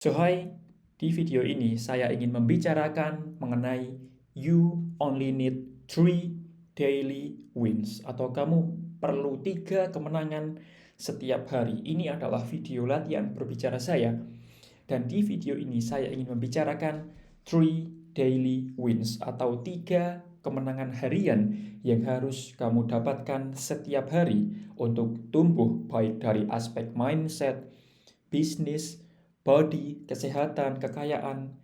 So hi, di video ini saya ingin membicarakan mengenai you only need 3 daily wins atau kamu perlu 3 kemenangan setiap hari. Ini adalah video latihan berbicara saya dan di video ini saya ingin membicarakan 3 daily wins atau 3 kemenangan harian yang harus kamu dapatkan setiap hari untuk tumbuh baik dari aspek mindset, bisnis, body, kesehatan, kekayaan,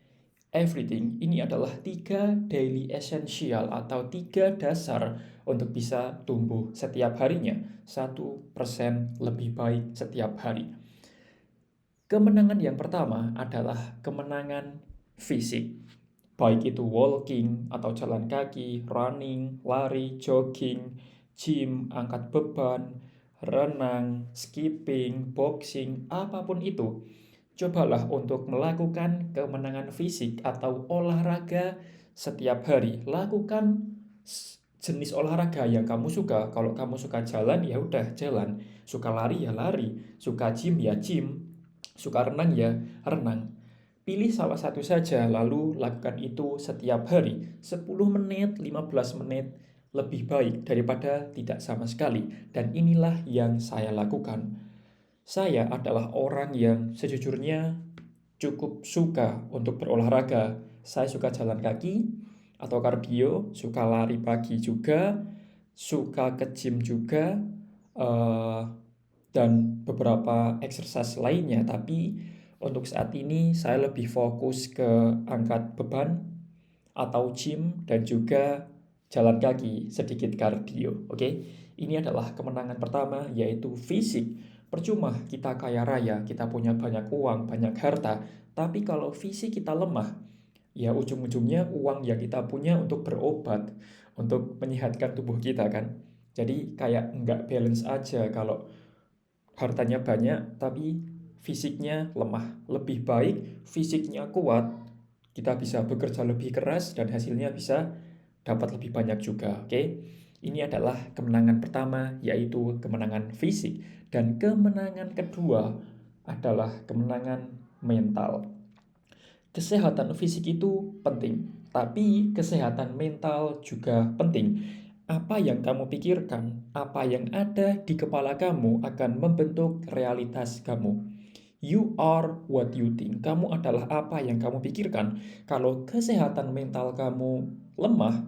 everything. Ini adalah 3 daily essential atau 3 dasar untuk bisa tumbuh setiap harinya 1% lebih baik setiap hari. Kemenangan yang pertama adalah kemenangan fisik. Baik itu walking atau jalan kaki, running, lari, jogging, gym, angkat beban, renang, skipping, boxing, apapun itu. Cobalah untuk melakukan kemenangan fisik atau olahraga setiap hari. Lakukan jenis olahraga yang kamu suka. Kalau kamu suka jalan, ya udah jalan. Suka lari, ya lari. Suka gym, ya gym. Suka renang, ya renang. Pilih salah satu saja, lalu lakukan itu setiap hari. 10 menit, 15 menit, lebih baik daripada tidak sama sekali. Dan inilah yang saya lakukan. Saya adalah orang yang sejujurnya cukup suka untuk berolahraga. Saya suka jalan kaki atau kardio, suka lari pagi juga, suka ke gym juga, eh, dan beberapa exercise lainnya. Tapi untuk saat ini saya lebih fokus ke angkat beban atau gym dan juga jalan kaki, sedikit kardio. Oke, ini adalah kemenangan pertama yaitu fisik. Percuma kita kaya raya, kita punya banyak uang, banyak harta, tapi kalau fisik kita lemah, ya ujung-ujungnya uang yang kita punya untuk berobat, untuk menyehatkan tubuh kita kan. Jadi kayak nggak balance aja kalau hartanya banyak tapi fisiknya lemah. Lebih baik fisiknya kuat, kita bisa bekerja lebih keras dan hasilnya bisa dapat lebih banyak juga. Oke, ini adalah kemenangan pertama, yaitu kemenangan fisik. Dan kemenangan kedua adalah kemenangan mental. Kesehatan fisik itu penting, tapi kesehatan mental juga penting. Apa yang kamu pikirkan, apa yang ada di kepala kamu akan membentuk realitas kamu. You are what you think. Kamu adalah apa yang kamu pikirkan. Kalau kesehatan mental kamu lemah,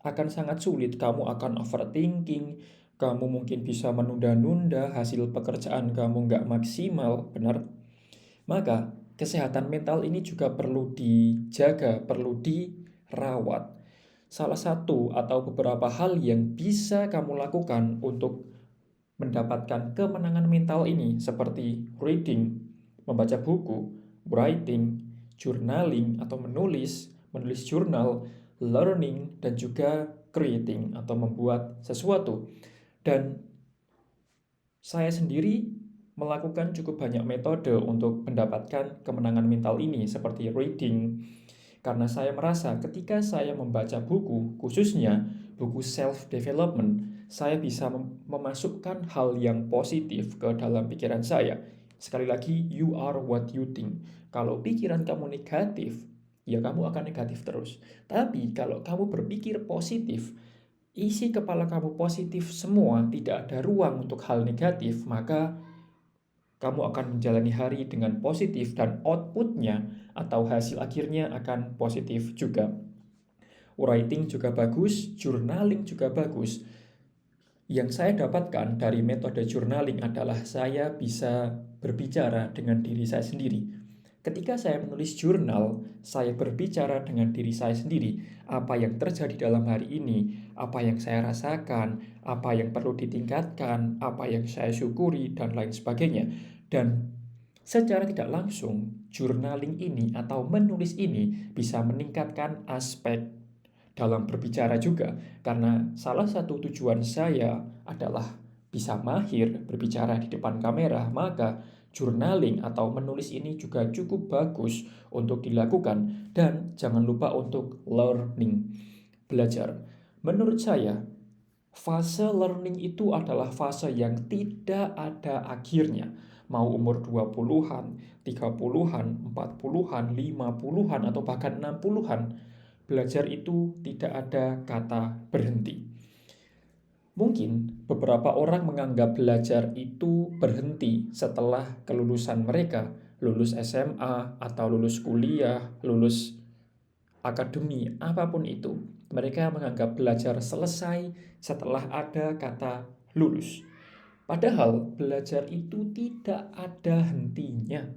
akan sangat sulit. Kamu akan overthinking, kamu mungkin bisa menunda-nunda, hasil pekerjaan kamu nggak maksimal, benar? Maka kesehatan mental ini juga perlu dijaga, perlu dirawat. Salah satu atau beberapa hal yang bisa kamu lakukan untuk mendapatkan kemenangan mental ini seperti reading, membaca buku, writing, journaling atau menulis jurnal, learning, dan juga creating atau membuat sesuatu. Dan saya sendiri melakukan cukup banyak metode untuk mendapatkan kemenangan mental ini seperti reading. Karena saya merasa ketika saya membaca buku, khususnya buku self-development, saya bisa memasukkan hal yang positif ke dalam pikiran saya. Sekali lagi, you are what you think. Kalau pikiran kamu negatif, ya kamu akan negatif terus. Tapi kalau kamu berpikir positif, isi kepala kamu positif semua, tidak ada ruang untuk hal negatif, maka kamu akan menjalani hari dengan positif dan outputnya atau hasil akhirnya akan positif juga. Writing juga bagus, journaling juga bagus. Yang saya dapatkan dari metode journaling adalah saya bisa berbicara dengan diri saya sendiri. Ketika saya menulis jurnal, saya berbicara dengan diri saya sendiri. Apa yang terjadi dalam hari ini, apa yang saya rasakan, apa yang perlu ditingkatkan, apa yang saya syukuri, dan lain sebagainya. Dan secara tidak langsung, journaling ini atau menulis ini bisa meningkatkan aspek dalam berbicara juga. Karena salah satu tujuan saya adalah bisa mahir berbicara di depan kamera, maka journaling atau menulis ini juga cukup bagus untuk dilakukan. Dan jangan lupa untuk learning, belajar. Menurut saya, fase learning itu adalah fase yang tidak ada akhirnya. Mau umur 20-an, 30-an, 40-an, 50-an, atau bahkan 60-an, belajar itu tidak ada kata berhenti. Mungkin beberapa orang menganggap belajar itu berhenti setelah kelulusan mereka, lulus SMA atau lulus kuliah, lulus akademi, apapun itu. Mereka menganggap belajar selesai setelah ada kata lulus. Padahal belajar itu tidak ada hentinya.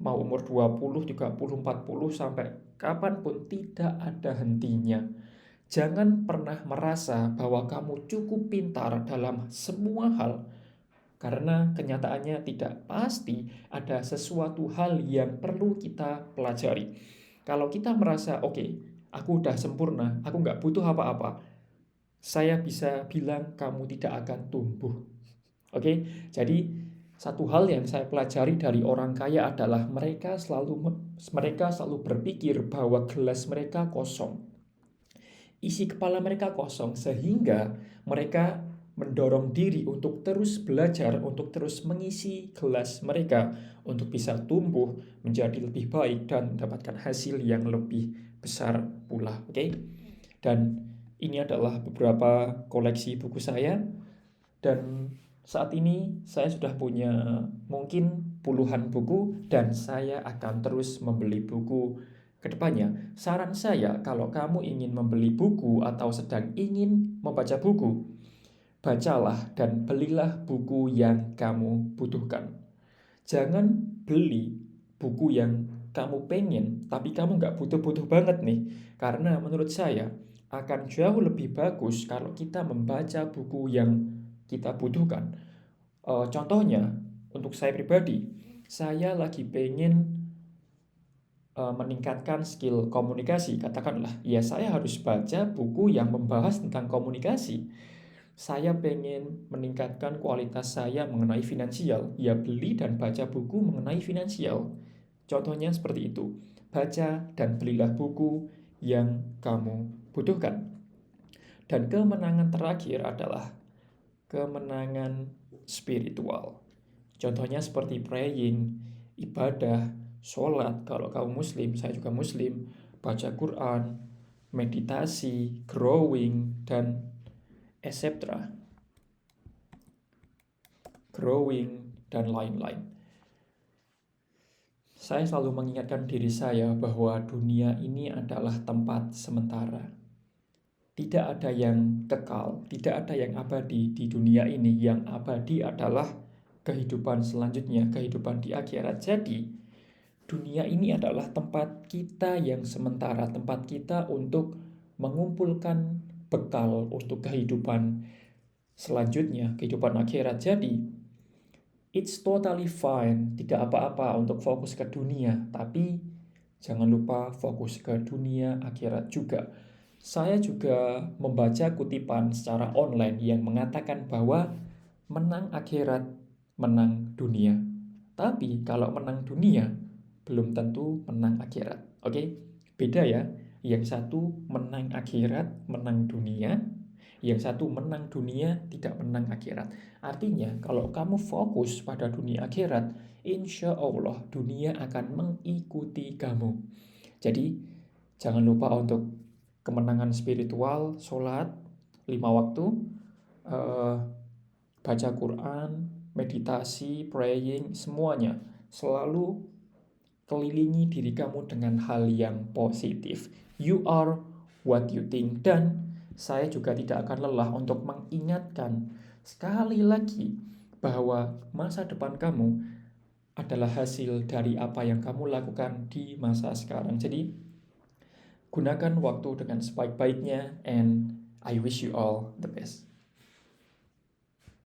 Mau umur 20, 30, 40, sampai kapanpun tidak ada hentinya. Jangan pernah merasa bahwa kamu cukup pintar dalam semua hal, karena kenyataannya tidak pasti ada sesuatu hal yang perlu kita pelajari. Kalau kita merasa, oke, aku udah sempurna, aku nggak butuh apa-apa, saya bisa bilang kamu tidak akan tumbuh. Oke, jadi satu hal yang saya pelajari dari orang kaya adalah mereka selalu berpikir bahwa gelas mereka kosong. Isi kepala mereka kosong sehingga mereka mendorong diri untuk terus belajar, untuk terus mengisi gelas mereka untuk bisa tumbuh menjadi lebih baik dan mendapatkan hasil yang lebih besar pula. Oke? Dan ini adalah beberapa koleksi buku saya, dan saat ini saya sudah punya mungkin puluhan buku dan saya akan terus membeli buku ke depannya. Saran saya, kalau kamu ingin membeli buku atau sedang ingin membaca buku, bacalah dan belilah buku yang kamu butuhkan. Jangan beli buku yang kamu pengen, tapi kamu nggak butuh-butuh banget nih. Karena menurut saya, akan jauh lebih bagus kalau kita membaca buku yang kita butuhkan. Contohnya, untuk saya pribadi, saya lagi pengen meningkatkan skill komunikasi, katakanlah, ya saya harus baca buku yang membahas tentang komunikasi. Saya pengen meningkatkan kualitas saya mengenai finansial, ya beli dan baca buku mengenai finansial. Contohnya seperti itu. Baca dan belilah buku yang kamu butuhkan. Dan kemenangan terakhir adalah kemenangan spiritual. Contohnya seperti praying, ibadah, sholat, kalau kamu muslim, saya juga muslim, baca Quran, meditasi, growing, dan etc. Growing, dan lain-lain. Saya selalu mengingatkan diri saya bahwa dunia ini adalah tempat sementara. Tidak ada yang kekal, tidak ada yang abadi di dunia ini. Yang abadi adalah kehidupan selanjutnya, kehidupan di akhirat. Jadi, dunia ini adalah tempat kita yang sementara, tempat kita untuk mengumpulkan bekal untuk kehidupan selanjutnya, kehidupan akhirat. Jadi, it's totally fine, tidak apa-apa untuk fokus ke dunia, tapi jangan lupa fokus ke dunia akhirat juga. Saya juga membaca kutipan secara online yang mengatakan bahwa menang akhirat, menang dunia. Tapi kalau menang dunia, belum tentu menang akhirat. Oke? Beda ya. Yang satu menang akhirat, menang dunia. Yang satu menang dunia, tidak menang akhirat. Artinya, kalau kamu fokus pada dunia akhirat, insya Allah dunia akan mengikuti kamu. Jadi, jangan lupa untuk kemenangan spiritual, sholat, 5 waktu, baca Quran, meditasi, praying, semuanya. Selalu kelilingi diri kamu dengan hal yang positif. You are what you think. Dan saya juga tidak akan lelah untuk mengingatkan sekali lagi bahwa masa depan kamu adalah hasil dari apa yang kamu lakukan di masa sekarang. Jadi, gunakan waktu dengan sebaik-baiknya, and I wish you all the best.